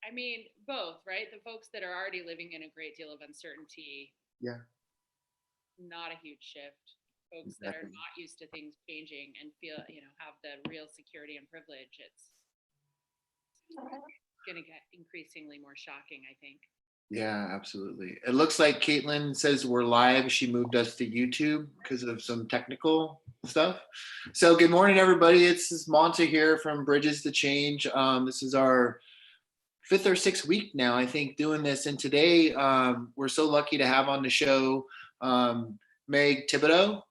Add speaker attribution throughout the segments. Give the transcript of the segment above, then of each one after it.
Speaker 1: I mean, both, right? The folks that are already living in a great deal of uncertainty.
Speaker 2: Yeah.
Speaker 1: Not a huge shift. Folks that are not used to things changing and feel, have the real security and privilege, it's going to get increasingly more shocking, I think.
Speaker 2: Yeah, absolutely. It looks like Caitlin says we're live. She moved us to YouTube because of some technical stuff. So good morning, everybody. This is Monta here from Bridges to Change. This is our 5th or 6th week now, I think, doing this. And today we're so lucky to have on the show Meg Thibodeau,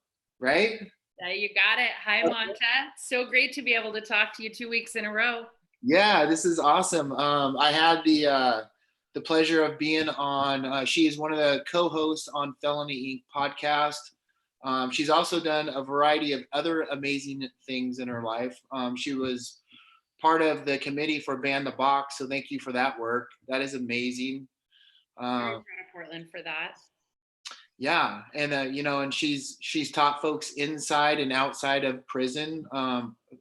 Speaker 2: right?
Speaker 1: You got it. Hi, Monta. So great to be able to talk to you 2 weeks in a row.
Speaker 2: Yeah, this is awesome. I had the pleasure of being on. She is one of the co-hosts on Felony Inc. podcast. She's also done a variety of other amazing things in her life. She was part of the committee for Ban the Box, so thank you for that work. That is amazing.
Speaker 1: Very proud of Portland for that.
Speaker 2: Yeah, and and she's taught folks inside and outside of prison,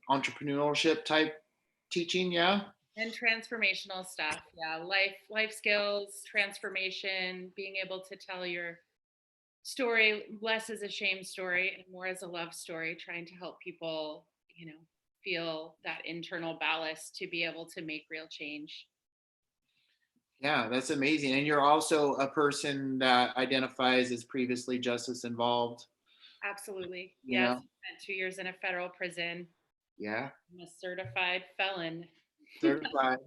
Speaker 2: entrepreneurship type teaching, yeah.
Speaker 1: And transformational stuff, yeah. Life skills, transformation, being able to tell your story less as a shame story and more as a love story, trying to help people, feel that internal ballast to be able to make real change.
Speaker 2: Yeah, that's amazing. And you're also a person that identifies as previously justice involved.
Speaker 1: Absolutely. Yes. Spent 2 years in a federal prison.
Speaker 2: Yeah.
Speaker 1: I'm a certified felon.
Speaker 2: Certified.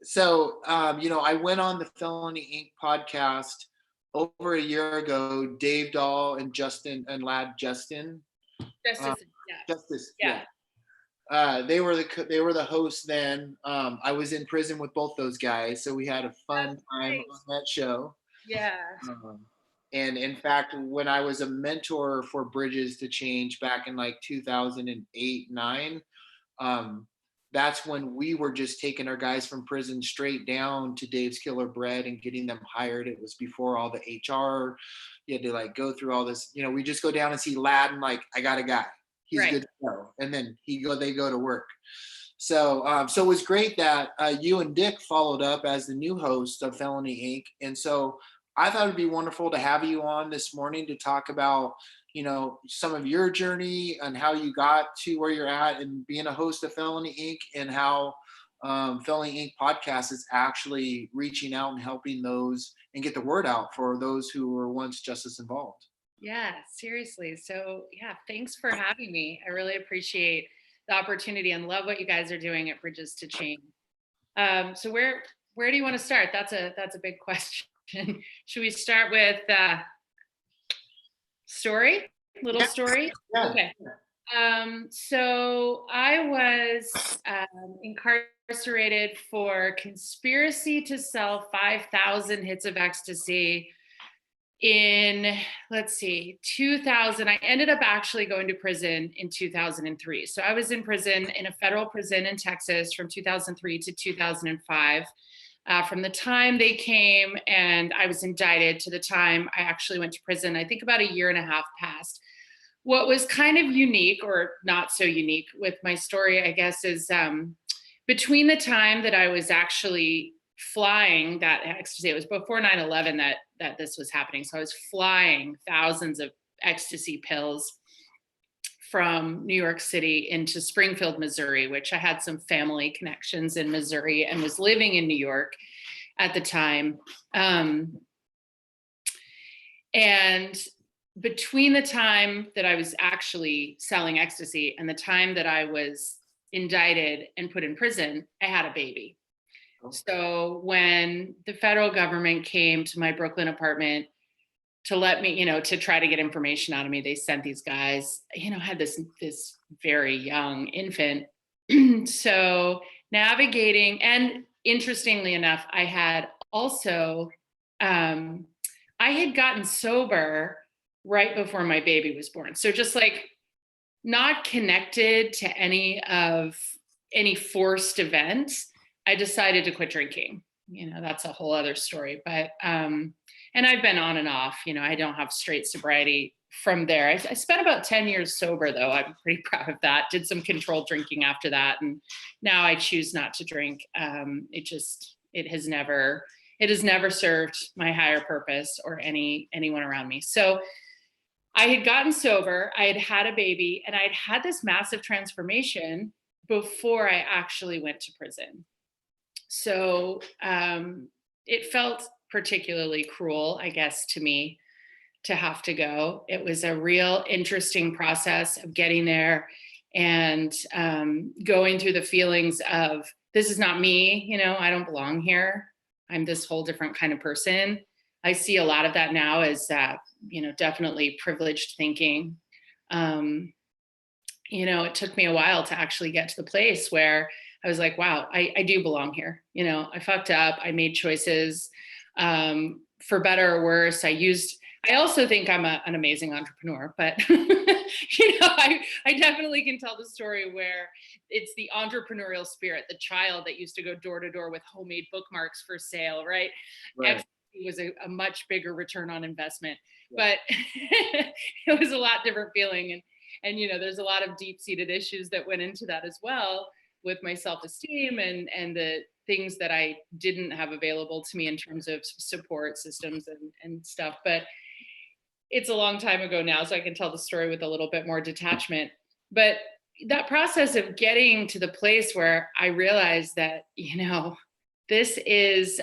Speaker 2: So, I went on the Felony Inc. podcast over a year ago. Dave Dahl and Justin and Lad Justin. Justice. Yeah. They were the hosts then. I was in prison with both those guys, so we had a fun time on that show.
Speaker 1: Yeah.
Speaker 2: And in fact, when I was a mentor for Bridges to Change back in like 2008, 9, that's when we were just taking our guys from prison straight down to Dave's Killer Bread and getting them hired. It was before all the HR. You had to like go through all this. We just go down and see Lad and like, I got a guy. He's good to go. And then they go to work. So it was great that you and Dick followed up as the new host of Felony Inc. And so I thought it'd be wonderful to have you on this morning to talk about, some of your journey and how you got to where you're at and being a host of Felony Inc. and how Felony Inc. podcast is actually reaching out and helping those and get the word out for those who were once justice involved.
Speaker 1: Yeah, seriously. So yeah, thanks for having me. I really appreciate the opportunity and love what you guys are doing at Bridges to Change. So where do you want to start? That's a big question. Should we start with story? Story?
Speaker 2: Yeah.
Speaker 1: Okay. So I was incarcerated for conspiracy to sell 5,000 hits of ecstasy in 2000. I ended up actually going to prison in 2003. So I was in prison, in a federal prison in Texas from 2003 to 2005. From the time they came and I was indicted to the time I actually went to prison, I think about a year and a half passed. What was kind of unique, or not so unique with my story, I guess, is between the time that I was actually flying that ecstasy, it was before 9/11 that this was happening. So I was flying thousands of ecstasy pills from New York City into Springfield, Missouri, which I had some family connections in Missouri and was living in New York at the time. And between the time that I was actually selling ecstasy and the time that I was indicted and put in prison, I had a baby. Okay. So when the federal government came to my Brooklyn apartment to let me, to try to get information out of me, they sent these guys, had this very young infant. So navigating, and interestingly enough, I had also, I had gotten sober right before my baby was born. So just like not connected to any forced events, I decided to quit drinking. That's a whole other story, but, and I've been on and off, I don't have straight sobriety from there. I spent about 10 years sober, though. I'm pretty proud of that. Did some controlled drinking after that. And now I choose not to drink. It has never served my higher purpose or anyone around me. So I had gotten sober, I had had a baby, and I'd had this massive transformation before I actually went to prison. So it felt particularly cruel, I guess, to me to have to go. It was a real interesting process of getting there and going through the feelings of, this is not me, I don't belong here. I'm this whole different kind of person. I see a lot of that now as definitely privileged thinking. It took me a while to actually get to the place where I was like, wow, I do belong here. I fucked up. I made choices for better or worse. I also think I'm an amazing entrepreneur, but I definitely can tell the story where it's the entrepreneurial spirit, the child that used to go door to door with homemade bookmarks for sale, right?
Speaker 2: Right.
Speaker 1: It was a much bigger return on investment,
Speaker 2: Yeah.
Speaker 1: but it was a lot different feeling. And there's a lot of deep-seated issues that went into that as well, with my self-esteem and the things that I didn't have available to me in terms of support systems and stuff. But it's a long time ago now, so I can tell the story with a little bit more detachment. But that process of getting to the place where I realized that, this is,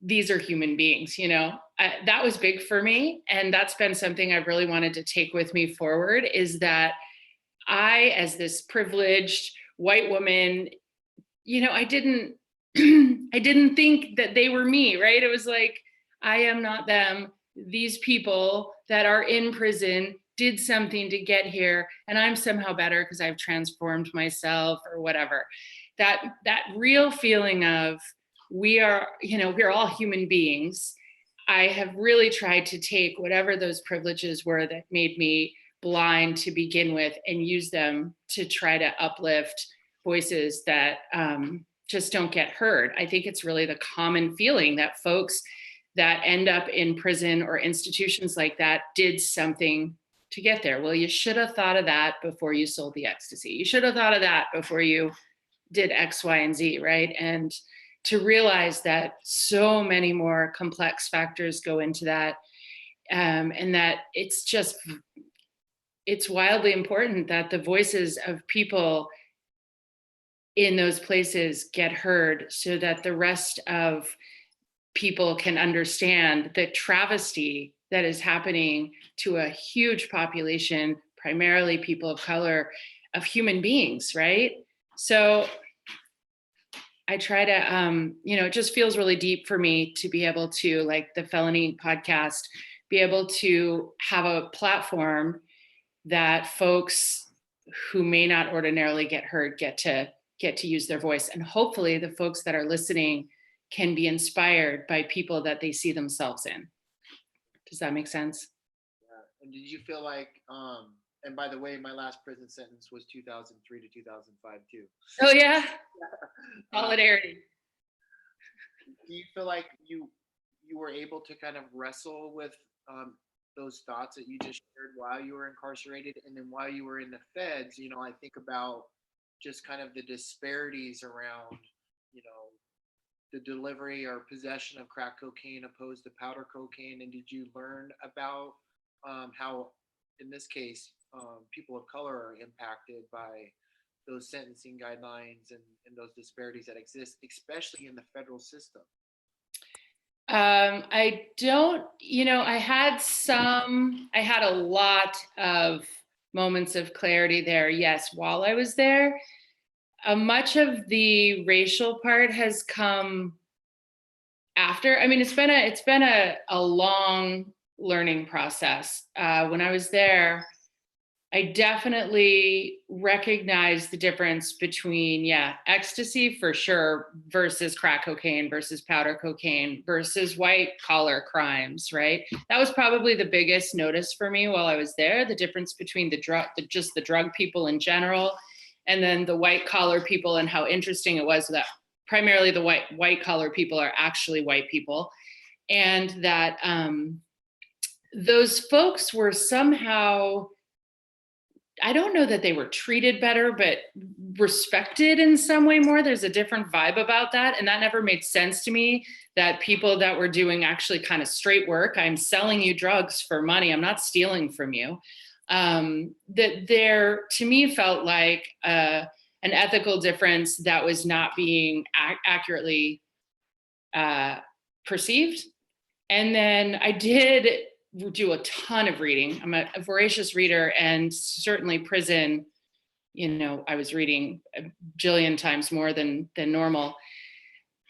Speaker 1: these are human beings, that was big for me. And that's been something I've really wanted to take with me forward, is that I, as this privileged white woman, I didn't, I didn't think that they were me, right? It was like, I am not them. These people that are in prison did something to get here, and I'm somehow better because I've transformed myself or whatever. That real feeling of we're all human beings. I have really tried to take whatever those privileges were that made me blind to begin with and use them to try to uplift voices that just don't get heard. I think it's really the common feeling that folks that end up in prison or institutions like that did something to get there. Well, you should have thought of that before you sold the ecstasy. You should have thought of that before you did X, Y, and Z, right? And to realize that so many more complex factors go into that, and that it's wildly important that the voices of people in those places get heard, so that the rest of people can understand the travesty that is happening to a huge population, primarily people of color, of human beings, right? So I try to, it just feels really deep for me to be able to, like the Felony podcast, be able to have a platform that folks who may not ordinarily get heard get to use their voice. And hopefully the folks that are listening can be inspired by people that they see themselves in. Does that make sense?
Speaker 2: Yeah. And did you feel like, and by the way, my last prison sentence was 2003 to 2005 too.
Speaker 1: Oh yeah. Solidarity.
Speaker 2: Do you feel like you were able to kind of wrestle with those thoughts that you just shared while you were incarcerated, and then while you were in the feds? I think about just kind of the disparities around, the delivery or possession of crack cocaine opposed to powder cocaine. And did you learn about how, in this case, people of color are impacted by those sentencing guidelines and those disparities that exist, especially in the federal system?
Speaker 1: I don't, I had a lot of moments of clarity there. Yes, while I was there, much of the racial part has come after. I mean, it's been a long learning process. When I was there, I definitely recognized the difference between, ecstasy for sure versus crack cocaine versus powder cocaine versus white collar crimes, right? That was probably the biggest notice for me while I was there, the difference between the drug people in general, and then the white collar people, and how interesting it was that primarily the white collar people are actually white people. And that those folks were somehow, I don't know that they were treated better, but respected in some way more. There's a different vibe about that. And that never made sense to me, that people that were doing actually kind of straight work, I'm selling you drugs for money, I'm not stealing from you. That there, to me, felt like an ethical difference that was not being accurately uh, perceived. And then I did do a ton of reading. I'm a voracious reader, and certainly prison, I was reading a jillion times more than normal.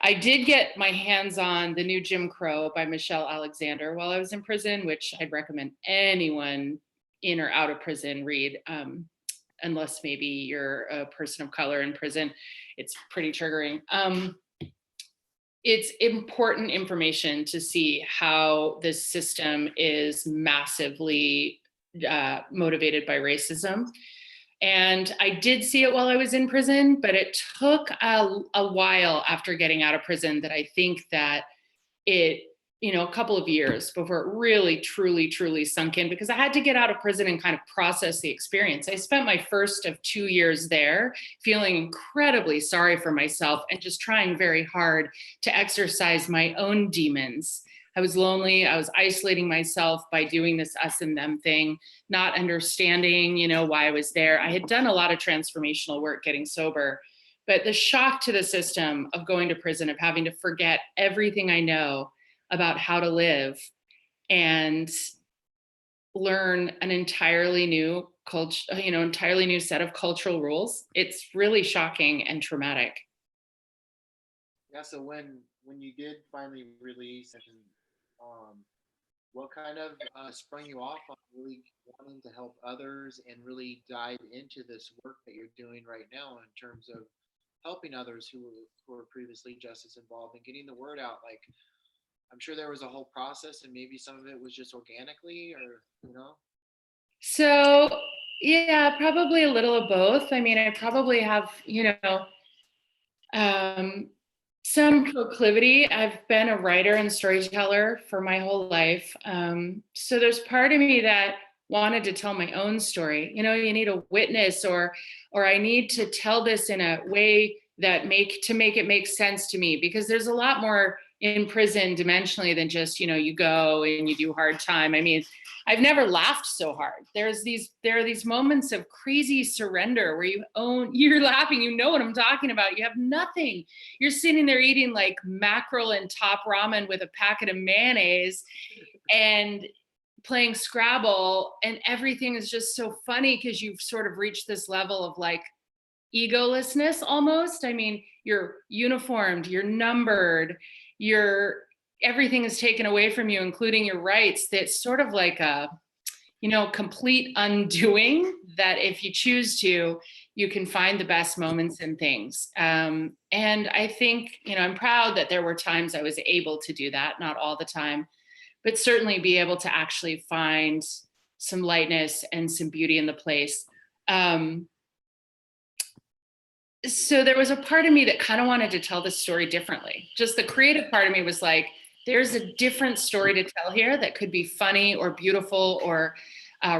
Speaker 1: I did get my hands on the new Jim Crow by Michelle Alexander while I was in prison, which I'd recommend anyone in or out of prison read, unless maybe you're a person of color in prison. It's pretty triggering. It's important information to see how this system is massively motivated by racism. And I did see it while I was in prison, but it took a while after getting out of prison that I think that it, a couple of years before it really, truly, truly sunk in, because I had to get out of prison and kind of process the experience. I spent my first of 2 years there feeling incredibly sorry for myself and just trying very hard to exercise my own demons. I was lonely. I was isolating myself by doing this us and them thing, not understanding, why I was there. I had done a lot of transformational work getting sober, but the shock to the system of going to prison, of having to forget everything I know about how to live and learn an entirely new culture, entirely new set of cultural rules. It's really shocking and traumatic.
Speaker 2: Yeah. So when you did finally release, and um, what kind of sprung you off on really wanting to help others and really dive into this work that you're doing right now in terms of helping others who were previously just as involved and getting the word out? Like, I'm sure there was a whole process, and maybe some of it was just organically, or
Speaker 1: So, yeah, probably a little of both. I mean, I probably have, um, some proclivity. I've been a writer and storyteller for my whole life. So there's part of me that wanted to tell my own story. You need a witness, or I need to tell this in a way that make it make sense to me, because there's a lot more in prison dimensionally than just, you go and you do hard time. I mean, I've never laughed so hard. There are these moments of crazy surrender where you're laughing, what I'm talking about. You have nothing. You're sitting there eating like mackerel and top ramen with a packet of mayonnaise and playing Scrabble, and everything is just so funny because you've sort of reached this level of like egolessness almost. I mean, you're uniformed, you're numbered, everything is taken away from you, including your rights. That's sort of like a, complete undoing, that if you choose to, you can find the best moments in things. And I think, I'm proud that there were times I was able to do that, not all the time, but certainly be able to actually find some lightness and some beauty in the place. So there was a part of me that kind of wanted to tell this story differently. Just the creative part of me was like, there's a different story to tell here that could be funny or beautiful or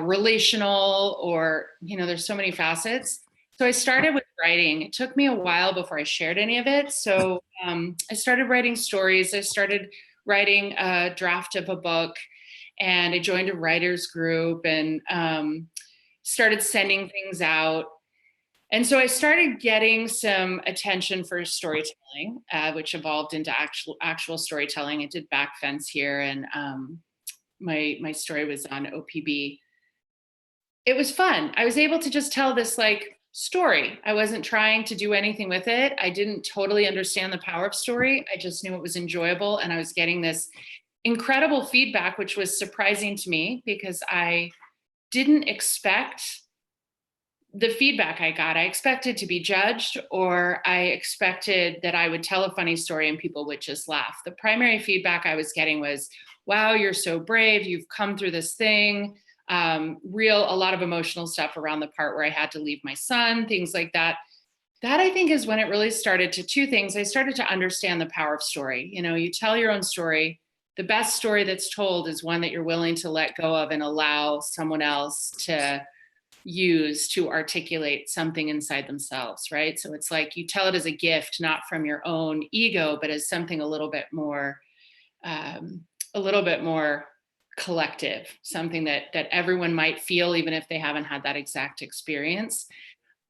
Speaker 1: relational, or, there's so many facets. So I started with writing. It took me a while before I shared any of it. So I started writing stories. I started writing a draft of a book, and I joined a writer's group and started sending things out. And so I started getting some attention for storytelling, which evolved into actual storytelling. I did back fence here, and my story was on OPB. It was fun. I was able to just tell this like story. I wasn't trying to do anything with it. I didn't totally understand the power of story. I just knew it was enjoyable, and I was getting this incredible feedback, which was surprising to me because I didn't expect the feedback I got. I expected to be judged, or I expected that I would tell a funny story and people would just laugh. The primary feedback I was getting was, wow, you're so brave. You've come through this thing. A lot of emotional stuff around the part where I had to leave my son, things like that. That, I think, is when it really started to two things. I started to understand the power of story. You tell your own story the best story that's told is one that you're willing to let go of and allow someone else to use to articulate something inside themselves, right? So it's like you tell it as a gift, not from your own ego, but as something a little bit more um, collective, something that everyone might feel, even if they haven't had that exact experience.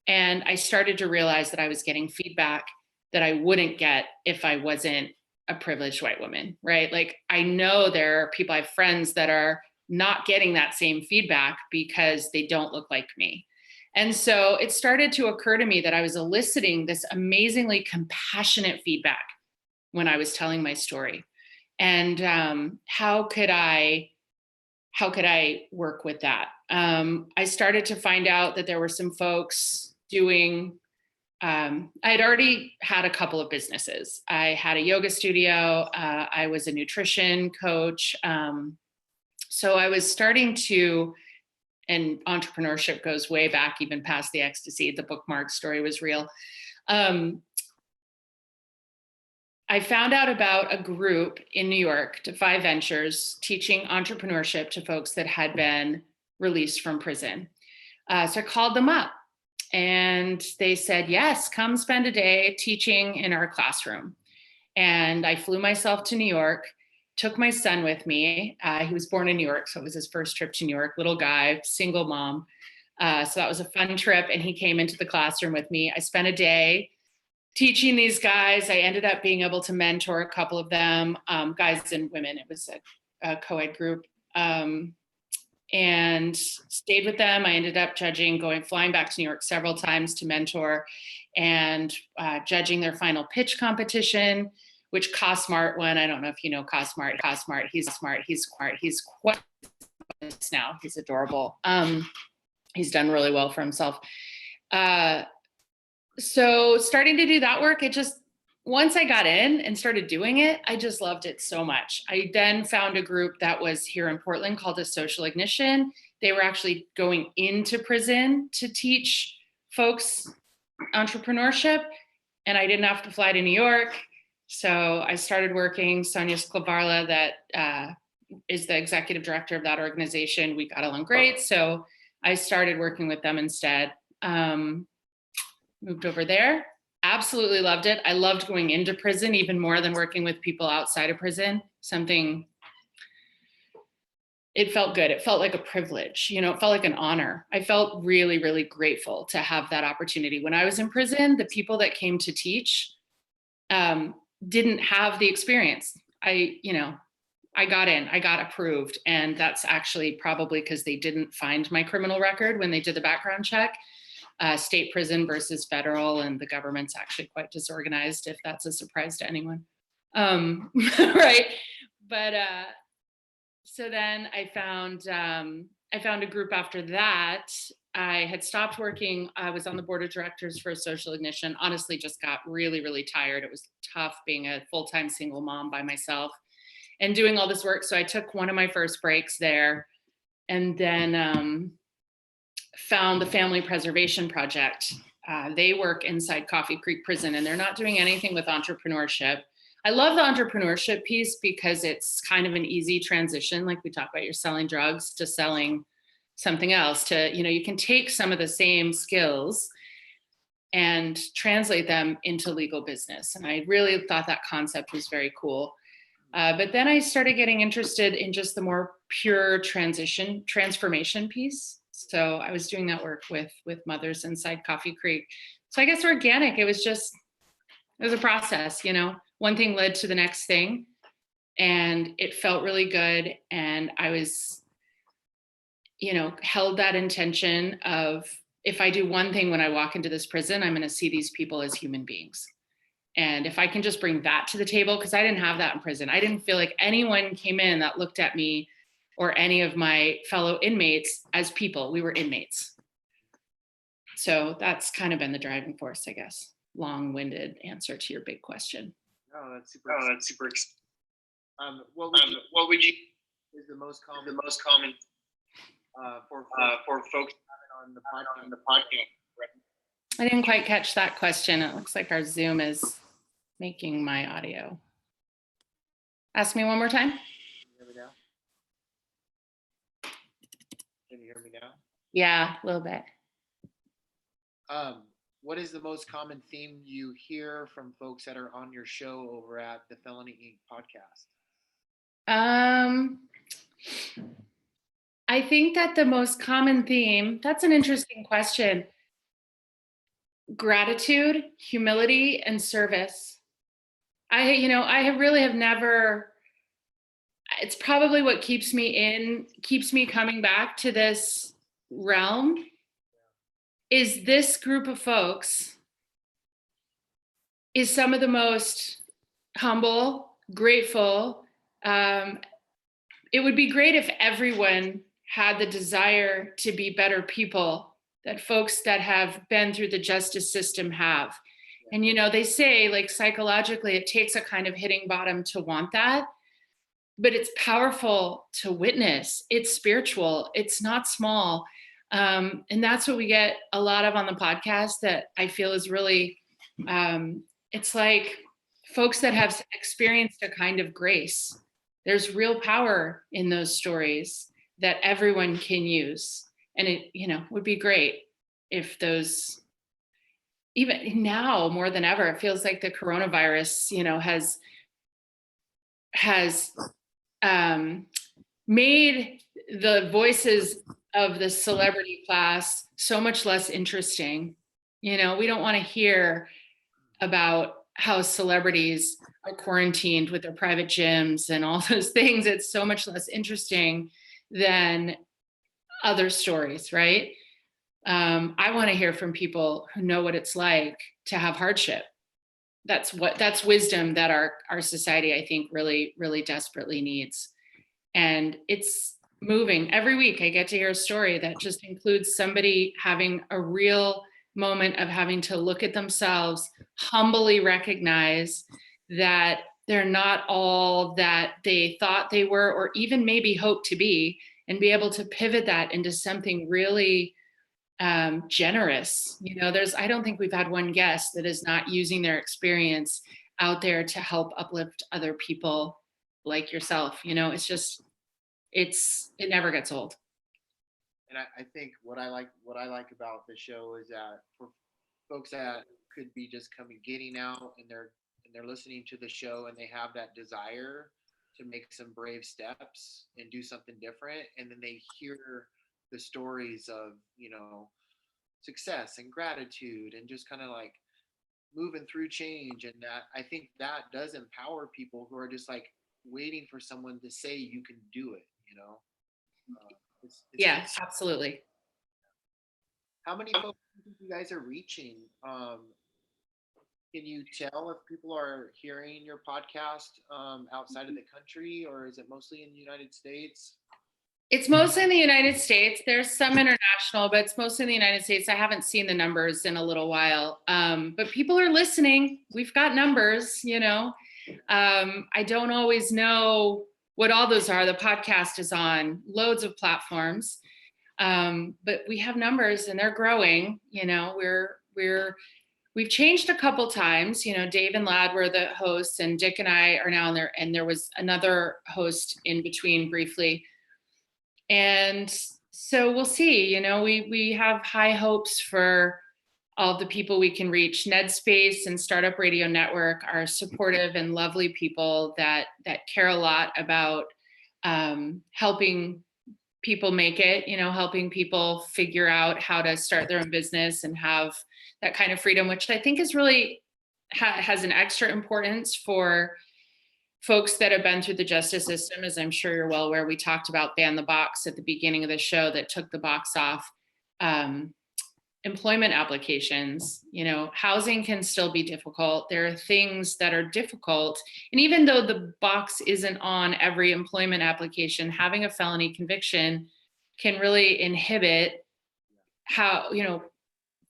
Speaker 1: And I started to realize that I was getting feedback that I wouldn't get if I wasn't a privileged white woman, right? Like I know there are people, I have friends that are not getting that same feedback because they don't look like me. And so it started to occur to me that I was eliciting this amazingly compassionate feedback when I was telling my story. And how could I work with that? I started to find out that there were some folks doing, I had already had a couple of businesses. I had a yoga studio. I was a nutrition coach. So I was starting to, and entrepreneurship goes way back, even past the ecstasy. The bookmark story was real. I found out about a group in New York, Defy Ventures, teaching entrepreneurship to folks that had been released from prison. So I called them up and they said, yes, come spend a day teaching in our classroom. And I flew myself to New York, took my son with me. He was born in New York, so it was his first trip to New York, little guy, single mom. So that was a fun trip. And he came into the classroom with me. I spent a day teaching these guys. I ended up being able to mentor a couple of them, guys and women. It was a co-ed group, and stayed with them. I ended up flying back to New York several times to mentor and judging their final pitch competition, which Cosmart won. I don't know if you know Cosmart. He's smart. He's quite now. He's adorable. He's done really well for himself. So starting to do that work, once I got in and started doing it, I just loved it so much. I then found a group that was here in Portland called a Social Ignition. They were actually going into prison to teach folks entrepreneurship, and I didn't have to fly to New York. So I started working. Sonia Sklevarla, that is the executive director of that organization. We got along great. So I started working with them instead. Moved over there, absolutely loved it. I loved going into prison even more than working with people outside of prison. It felt good. It felt like a privilege, it felt like an honor. I felt really, really grateful to have that opportunity. When I was in prison, the people that came to teach didn't have the experience. I got in, I got approved. And that's actually probably because they didn't find my criminal record when they did the background check. State prison versus federal, and the government's actually quite disorganized, if that's a surprise to anyone. Right. But so then I found a group after that. I had stopped working. I was on the board of directors for a Social Ignition. Honestly, just got really, really tired. It was tough being a full-time single mom by myself and doing all this work. So I took one of my first breaks there, and then found the Family Preservation Project. They work inside Coffee Creek Prison, and they're not doing anything with entrepreneurship. I love the entrepreneurship piece because it's kind of an easy transition. Like we talk about, you're selling drugs to selling something else, you can take some of the same skills and translate them into legal business. And I really thought that concept was very cool. But then I started getting interested in just the more pure transformation piece. So I was doing that work with mothers inside Coffee Creek. So I guess organic, it was a process, one thing led to the next thing, and it felt really good. And I was, held that intention of, if I do one thing when I walk into this prison, I'm going to see these people as human beings. And if I can just bring that to the table, because I didn't have that in prison. I didn't feel like anyone came in that looked at me or any of my fellow inmates as people. We were inmates. So that's kind of been the driving force, I guess. Long-winded answer to your big question.
Speaker 2: Oh, that's super. What would you is the most common for folks on the podcast?
Speaker 1: I didn't quite catch that question. It looks like our Zoom is making my audio. Ask me one more time.
Speaker 2: Can you hear me now?
Speaker 1: Yeah, a little bit.
Speaker 2: What is the most common theme you hear from folks that are on your show over at the Felony Inc. podcast?
Speaker 1: Um, I think that the most common theme, that's an interesting question. Gratitude, humility, and service. I have really have never, it's probably what keeps me coming back to this realm is this group of folks is some of the most humble, grateful. Um, it would be great if everyone had the desire to be better people that folks that have been through the justice system have. And, they say like psychologically, it takes a kind of hitting bottom to want that, but it's powerful to witness. It's spiritual, it's not small. And that's what we get a lot of on the podcast that I feel is really, it's like folks that have experienced a kind of grace. There's real power in those stories that everyone can use. And it, would be great if those, even now more than ever, it feels like the coronavirus, has made the voices of the celebrity class so much less interesting. We don't want to hear about how celebrities are quarantined with their private gyms and all those things. It's so much less interesting than other stories, right? I want to hear from people who know what it's like to have hardship. That's wisdom that our society, I think, really, really desperately needs. And it's moving. Every week I get to hear a story that just includes somebody having a real moment of having to look at themselves, humbly recognize that they're not all that they thought they were, or even maybe hope to be, and be able to pivot that into something really generous. I don't think we've had one guest that is not using their experience out there to help uplift other people like yourself. It never gets old.
Speaker 2: And I think what I like about the show is that for folks that could be just coming getting out and they're listening to the show and they have that desire to make some brave steps and do something different, and then they hear the stories of success and gratitude and just kind of like moving through change, and that I think that does empower people who are just like waiting for someone to say you can do it. It's
Speaker 1: Yeah, absolutely.
Speaker 2: how many folks do you think you guys are reaching? Can you tell if people are hearing your podcast outside of the country, or is it mostly in the United States?
Speaker 1: It's mostly in the United States. There's some international, but it's mostly in the United States. I haven't seen the numbers in a little while. But people are listening. We've got numbers. I don't always know what all those are. The podcast is on loads of platforms. But we have numbers and they're growing. We've changed a couple times. Dave and Ladd were the hosts, and Dick and I are now in there. And there was another host in between briefly. And so we'll see. We have high hopes for all the people we can reach. Ned Space and Startup Radio Network are supportive and lovely people that care a lot about helping people make it, helping people figure out how to start their own business and have that kind of freedom, which I think is really has an extra importance for folks that have been through the justice system. As I'm sure you're well aware, we talked about ban the box at the beginning of the show that took the box off. Employment applications, housing can still be difficult. There are things that are difficult. And even though the box isn't on every employment application, having a felony conviction can really inhibit how,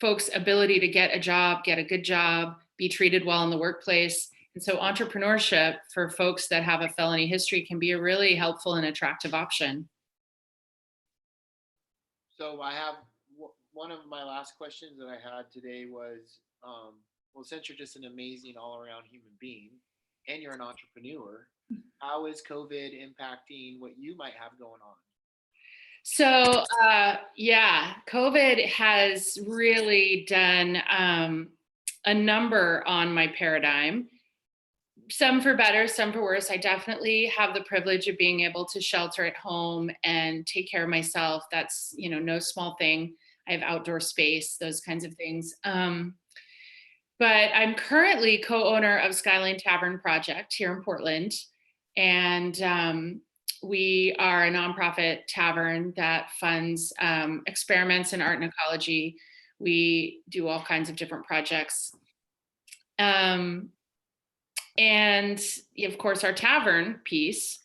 Speaker 1: folks' ability to get a job, get a good job, be treated well in the workplace. And so entrepreneurship for folks that have a felony history can be a really helpful and attractive option.
Speaker 2: So I have one of my last questions that I had today was, well, since you're just an amazing all-around human being and you're an entrepreneur, how is COVID impacting what you might have going on?
Speaker 1: So, yeah, COVID has really done a number on my paradigm. Some for better, some for worse. I definitely have the privilege of being able to shelter at home and take care of myself. That's, no small thing. I have outdoor space, those kinds of things. But I'm currently co-owner of Skyline Tavern Project here in Portland, and we are a nonprofit tavern that funds experiments in art and ecology. We do all kinds of different projects. Um, and of course, our tavern piece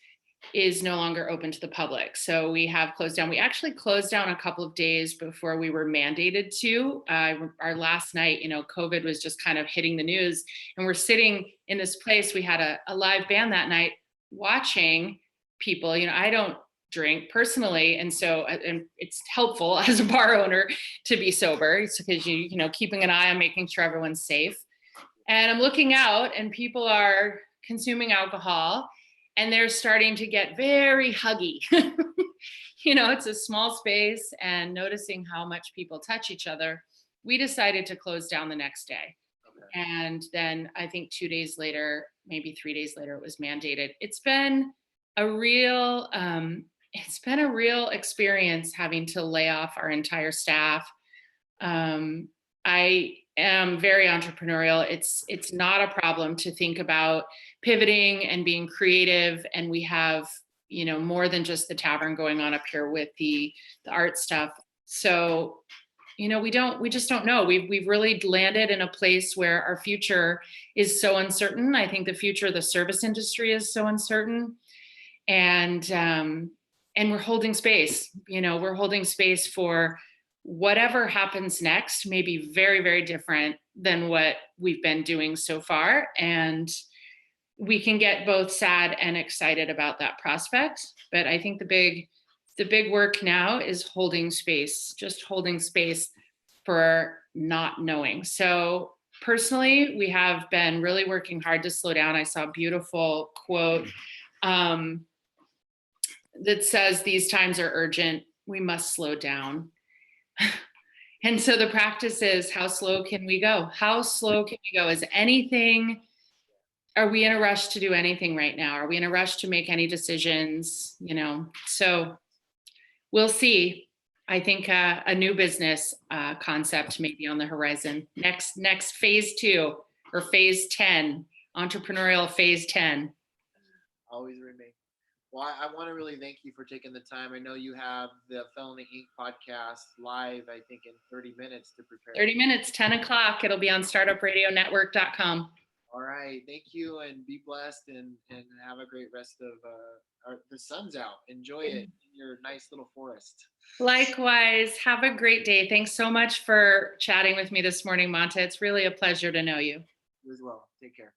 Speaker 1: is no longer open to the public. So we have closed down. We actually closed down a couple of days before we were mandated to. Our last night, COVID was just kind of hitting the news. And we're sitting in this place. We had a live band that night watching people. I don't drink personally. And so and it's helpful as a bar owner to be sober because keeping an eye on making sure everyone's safe. And I'm looking out and people are consuming alcohol and they're starting to get very huggy. It's a small space and noticing how much people touch each other. We decided to close down the next day. Okay. And then I think 2 days later, maybe 3 days later, it was mandated. It's been a real experience having to lay off our entire staff. I am very entrepreneurial. It's not a problem to think about pivoting and being creative. And we have, more than just the tavern going on up here with the art stuff. So, we just don't know. We've really landed in a place where our future is so uncertain. I think the future of the service industry is so uncertain. And we're holding space, we're holding space for whatever happens next may be very, very different than what we've been doing so far. And we can get both sad and excited about that prospect. But I think the big work now is holding space, just holding space for not knowing. So personally, we have been really working hard to slow down. I saw a beautiful quote that says, "These times are urgent. We must slow down." And so the practice is, how slow can we go? How slow can we go? Are we in a rush to do anything right now? Are we in a rush to make any decisions? So we'll see. I think a new business concept may be on the horizon. Next phase 2 or phase 10, entrepreneurial phase 10.
Speaker 2: Always remain. Well, I want to really thank you for taking the time. I know you have the Felony Inc. podcast live, I think, in 30 minutes to prepare.
Speaker 1: 30 minutes, 10 o'clock. It'll be on startupradionetwork.com.
Speaker 2: All right. Thank you, and be blessed, and have a great rest of the sun's out. Enjoy it in your nice little forest.
Speaker 1: Likewise. Have a great day. Thanks so much for chatting with me this morning, Monta. It's really a pleasure to know you.
Speaker 2: You as well. Take care.